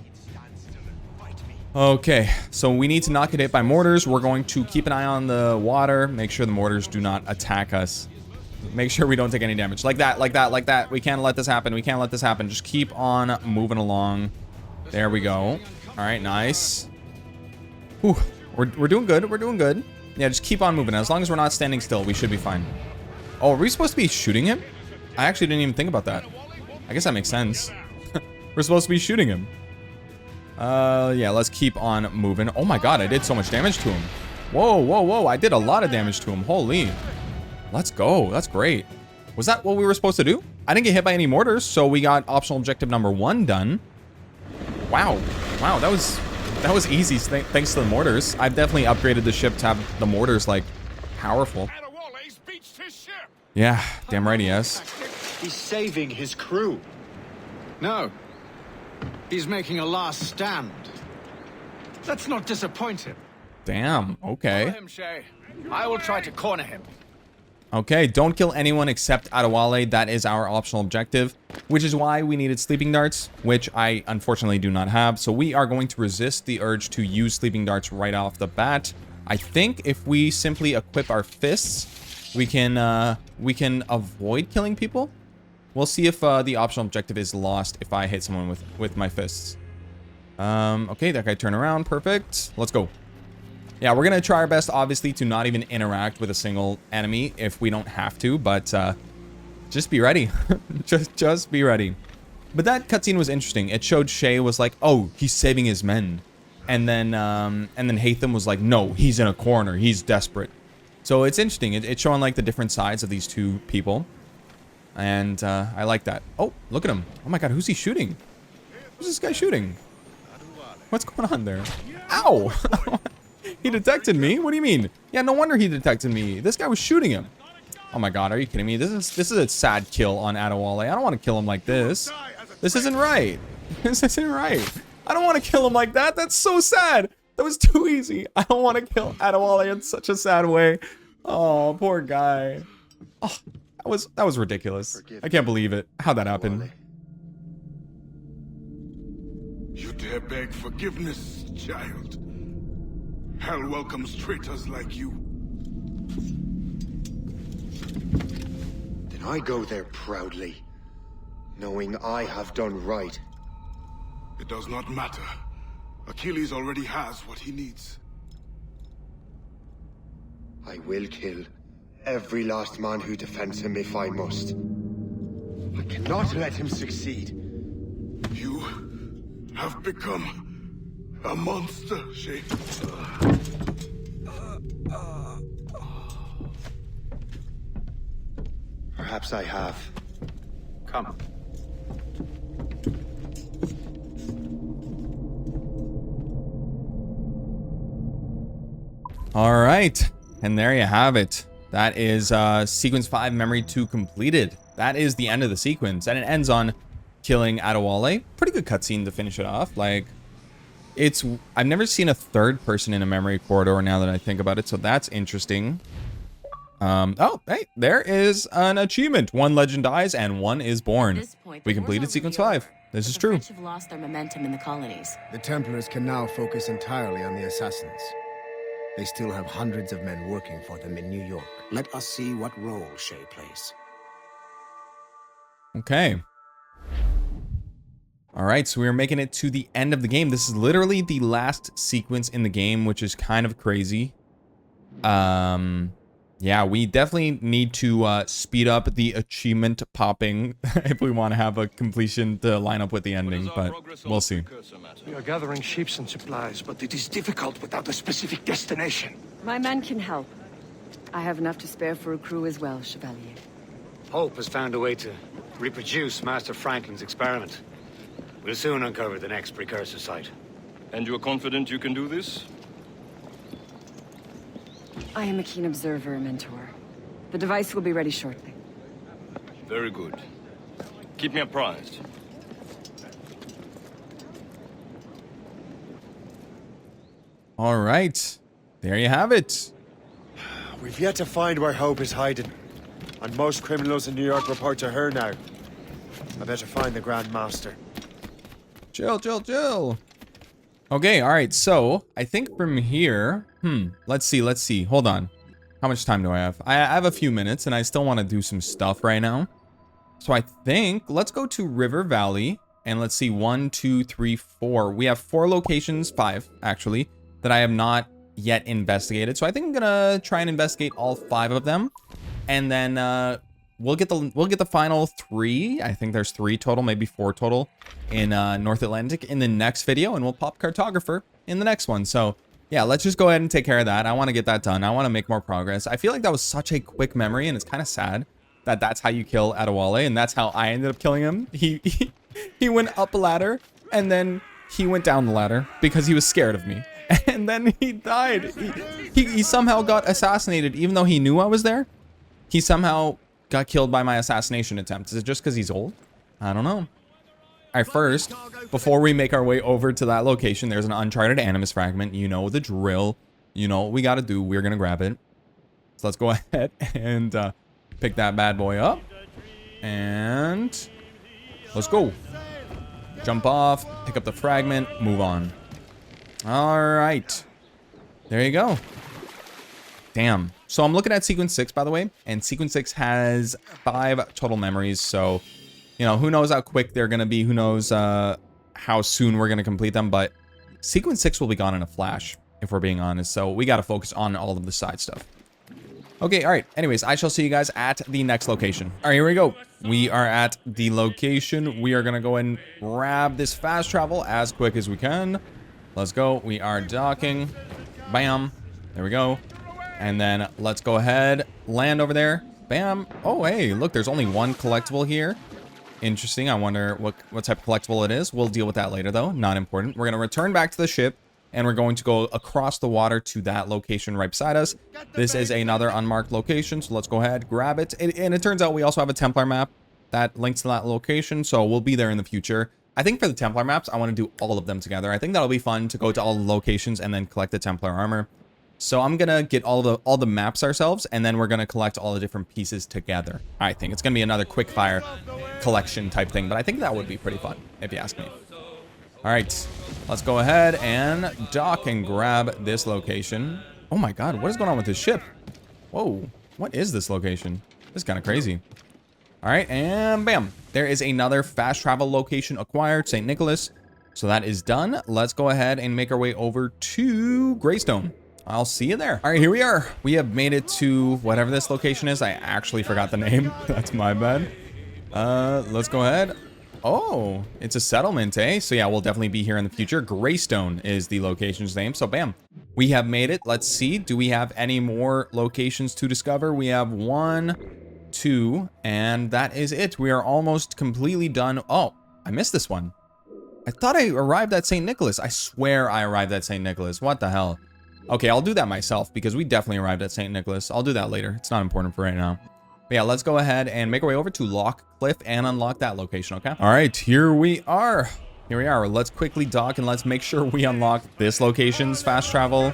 Okay, so we need to not get hit by mortars. We're going to keep an eye on the water, make sure the mortars do not attack us. Make sure we don't take any damage. Like that, like that, like that. We can't let this happen. We can't let this happen. Just keep on moving along. There we go. All right, nice. Whew. We're doing good. We're doing good. Yeah, just keep on moving. As long as we're not standing still, we should be fine. Oh, are we supposed to be shooting him? I actually didn't even think about that. I guess that makes sense. We're supposed to be shooting him. Yeah, let's keep on moving. Oh my god, I did so much damage to him. Whoa, whoa, whoa. I did a lot of damage to him. Holy. Let's go. That's great. Was that what we were supposed to do? I didn't get hit by any mortars, so we got optional objective number 1 done. Wow. Wow, that was easy thanks to the mortars. I've definitely upgraded the ship to have the mortars, like, powerful. ADÉWALÉ's beached his ship. Yeah, damn right he is. He's saving his crew. No. He's making a last stand. Let's not disappoint him. Damn, Follow okay. him, Shay. I will try to corner him. Okay, don't kill anyone except ADÉWALÉ. That is our optional objective, which is why we needed sleeping darts, which I unfortunately do not have. So we are going to resist the urge to use sleeping darts right off the bat. I think if we simply equip our fists, we can avoid killing people. We'll see if the optional objective is lost if I hit someone with my fists. Okay, that guy turned around. Perfect. Let's go. Yeah, we're going to try our best, obviously, to not even interact with a single enemy if we don't have to, but just be ready. just be ready. But that cutscene was interesting. It showed Shay was like, oh, he's saving his men. And then Hatham was like, no, he's in a corner. He's desperate. So it's interesting. It's showing like the different sides of these two people. And I like that. Oh, look at him. Oh my god, who's he shooting? Who's this guy shooting? What's going on there? Ow! He detected me? What do you mean? Yeah, no wonder he detected me. This guy was shooting him. Oh my god, are you kidding me? This is a sad kill on ADÉWALÉ. I don't want to kill him like this. This isn't right. This isn't right. I don't want to kill him like that. That's so sad. That was too easy. I don't want to kill ADÉWALÉ in such a sad way. Oh, poor guy. Oh, that was ridiculous. I can't believe it. How'd that happen? You dare beg forgiveness, child? Hell welcomes traitors like you. Then I go there proudly, knowing I have done right. It does not matter. Achilles already has what he needs. I will kill every last man who defends him if I must. I cannot let him succeed. You have become a monster, Shay. Perhaps I have. Come. All right. And there you have it. That is sequence 5, memory 2 completed. That is the end of the sequence. And it ends on killing ADÉWALÉ. Pretty good cutscene to finish it off. Like, I've never seen a third person in a memory corridor now that I think about it. So that's interesting. Oh, hey, there is an achievement. 1 legend dies and 1 is born. We completed sequence 5. This is true. The French have lost their momentum in the colonies. The Templars can now focus entirely on the assassins. They still have hundreds of men working for them in New York. Let us see what role Shay plays. Okay. All right, so we're making it to the end of the game. This is literally the last sequence in the game, which is kind of crazy. Yeah, we definitely need to speed up the achievement popping if we want to have a completion to line up with the ending, but we'll see. We are gathering ships and supplies, but it is difficult without a specific destination. My men can help. I have enough to spare for a crew as well, Chevalier. Hope has found a way to reproduce Master Franklin's experiment. We'll soon uncover the next precursor site. And you're confident you can do this? I am a keen observer, Mentor. The device will be ready shortly. Very good. Keep me apprised. All right. There you have it. We've yet to find where Hope is hiding. And most criminals in New York report to her now. I better find the Grand Master. Chill, chill, chill. Okay, all right. So I think from here, let's see. Hold on. How much time do I have? I have a few minutes and I still want to do some stuff right now. So I think let's go to River Valley and let's see 1, 2, 3, 4. We have 4 locations, 5 actually, that I have not yet investigated. So I think I'm gonna try and investigate all 5 of them, and then we'll get the final 3. I think there's 3 total, maybe 4 total in North Atlantic in the next video, and we'll pop Cartographer in the next one. So yeah, let's just go ahead and take care of that. I want to get that done. I want to make more progress. I feel like that was such a quick memory, and it's kind of sad that that's how you kill ADÉWALÉ, and that's how I ended up killing him. He went up a ladder, and then he went down the ladder because he was scared of me. And then he died. He somehow got assassinated, even though he knew I was there. He somehow got killed by my assassination attempt. Is it just because he's old? I don't know. All right, first, before we make our way over to that location, there's an Uncharted Animus fragment. You know the drill. You know what we got to do. We're going to grab it. So let's go ahead and pick that bad boy up. And let's go. Jump off, pick up the fragment, move on. All right. There you go. Damn. So I'm looking at sequence 6, by the way, and sequence 6 has 5 total memories. So, you know, who knows how quick they're going to be. Who knows how soon we're going to complete them. But sequence 6 will be gone in a flash, if we're being honest. So we got to focus on all of the side stuff. Okay, all right. Anyways, I shall see you guys at the next location. All right, here we go. We are at the location. We are going to go and grab this fast travel as quick as we can. Let's go. We are docking. Bam. There we go. And then let's go ahead. Land over there. Bam. Oh, hey, look, there's only 1 collectible here. Interesting. I wonder what type of collectible it is. We'll deal with that later, though. Not important. We're going to return back to the ship. And we're going to go across the water to that location right beside us. This is another unmarked location, so let's go ahead, grab it. And it turns out we also have a Templar map that links to that location, so we'll be there in the future. I think for the Templar maps, I want to do all of them together. I think that'll be fun to go to all the locations and then collect the Templar armor. So I'm gonna get all the maps ourselves, and then we're gonna collect all the different pieces together. I think it's gonna be another quick fire collection type thing, but I think that would be pretty fun if you ask me. All right, let's go ahead and dock and grab this location. Oh my God, what is going on with this ship? Whoa, what is this location? This is kind of crazy. All right, and bam. There is another fast travel location acquired, St. Nicholas. So that is done. Let's go ahead and make our way over to Greystone. I'll see you there. All right, here we are. We have made it to whatever this location is. I actually forgot the name. That's my bad. Let's go ahead. Oh, it's a settlement, eh? So yeah, we'll definitely be here in the future. Greystone is the location's name. So bam, we have made it. Let's see. Do we have any more locations to discover? We have 1, 2, and that is it. We are almost completely done. Oh, I missed this one. I thought I arrived at St. Nicholas. I swear I arrived at St. Nicholas. What the hell? Okay, I'll do that myself because we definitely arrived at St. Nicholas. I'll do that later. It's not important for right now. But yeah, let's go ahead and make our way over to Lock Cliff and unlock that location, okay? All right, here we are. Here we are. Let's quickly dock and let's make sure we unlock this location's fast travel.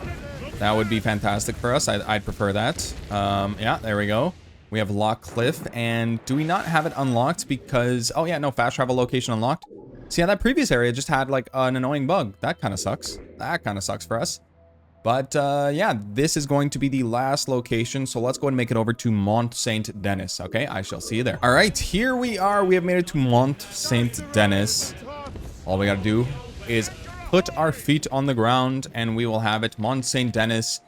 That would be fantastic for us. I'd prefer that. Yeah, there we go. We have Lock Cliff, and do we not have it unlocked because... Oh yeah, no, fast travel location unlocked. See, yeah, that previous area just had like an annoying bug. That kind of sucks. That kind of sucks for us. But yeah, this is going to be the last location. So let's go and make it over to Mont Saint Denis. Okay, I shall see you there. All right, here we are. We have made it to Mont Saint Denis. All we got to do is put our feet on the ground and we will have it. Mont Saint Denis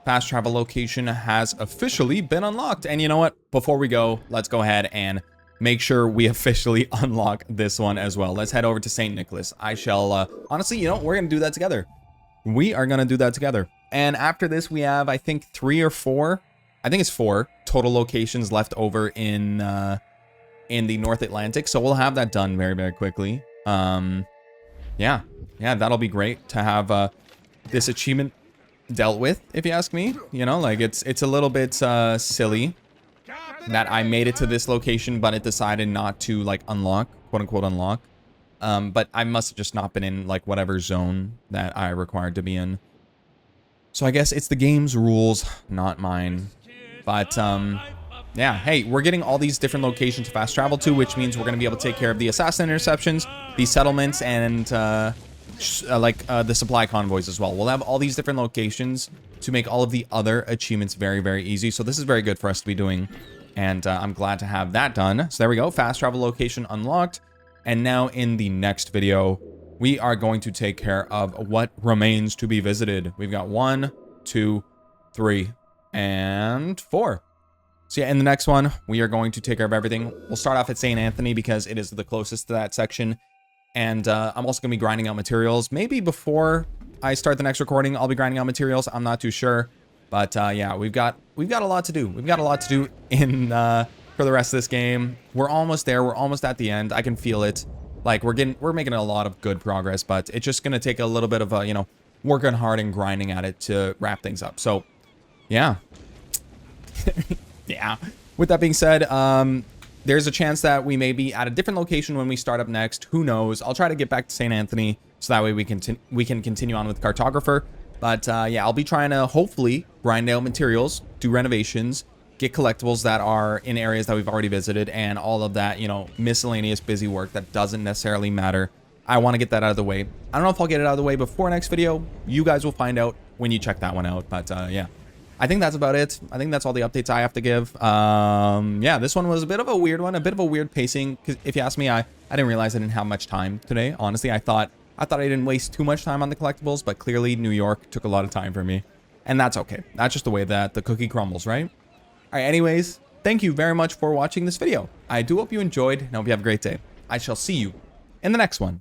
fast travel location has officially been unlocked. And you know what? Before we go, let's go ahead and make sure we officially unlock this one as well. Let's head over to St. Nicholas. I shall, honestly, you know, we're going to do that together. We are going to do that together. And after this, we have, I think, 3 or 4. I think it's 4 total locations left over in the North Atlantic. So we'll have that done very, very quickly. Yeah, that'll be great to have this achievement dealt with, if you ask me. You know, like it's a little bit silly that I made it to this location, but it decided not to like unlock, quote unquote unlock. But I must have just not been in like whatever zone that I required to be in. So I guess it's the game's rules, not mine. But yeah, hey, we're getting all these different locations to fast travel to, which means we're going to be able to take care of the assassin interceptions, the settlements, and the supply convoys as well. We'll have all these different locations to make all of the other achievements very, very easy. So this is very good for us to be doing. And I'm glad to have that done. So there we go. Fast travel location unlocked. And now in the next video, we are going to take care of what remains to be visited. We've got 1, 2, 3, and 4. So yeah, in the next one, we are going to take care of everything. We'll start off at St. Anthony because it is the closest to that section. And I'm also going to be grinding out materials. Maybe before I start the next recording, I'll be grinding out materials. I'm not too sure. But yeah, we've got a lot to do. We've got a lot to do in for the rest of this game. We're almost there. We're almost at the end. I can feel it. Like we're making a lot of good progress, but it's just going to take a little bit of you know, working hard and grinding at it to wrap things up. So yeah. Yeah. With that being said, there's a chance that we may be at a different location when we start up next. Who knows? I'll try to get back to St. Anthony so that way we can continue on with Cartographer. But yeah, I'll be trying to hopefully grind out materials, do renovations, get collectibles that are in areas that we've already visited, and all of that, you know, miscellaneous busy work that doesn't necessarily matter. I want to get that out of the way. I don't know if I'll get it out of the way before next video. You guys will find out when you check that one out. But yeah, I think that's about it. I think that's all the updates I have to give. Yeah, this one was a bit of a weird one, a bit of a weird pacing. Because if you ask me, I didn't realize I didn't have much time today. Honestly, I thought I didn't waste too much time on the collectibles, but clearly New York took a lot of time for me. And that's okay. That's just the way that the cookie crumbles, right? All right, anyways, thank you very much for watching this video. I do hope you enjoyed, and I hope you have a great day. I shall see you in the next one.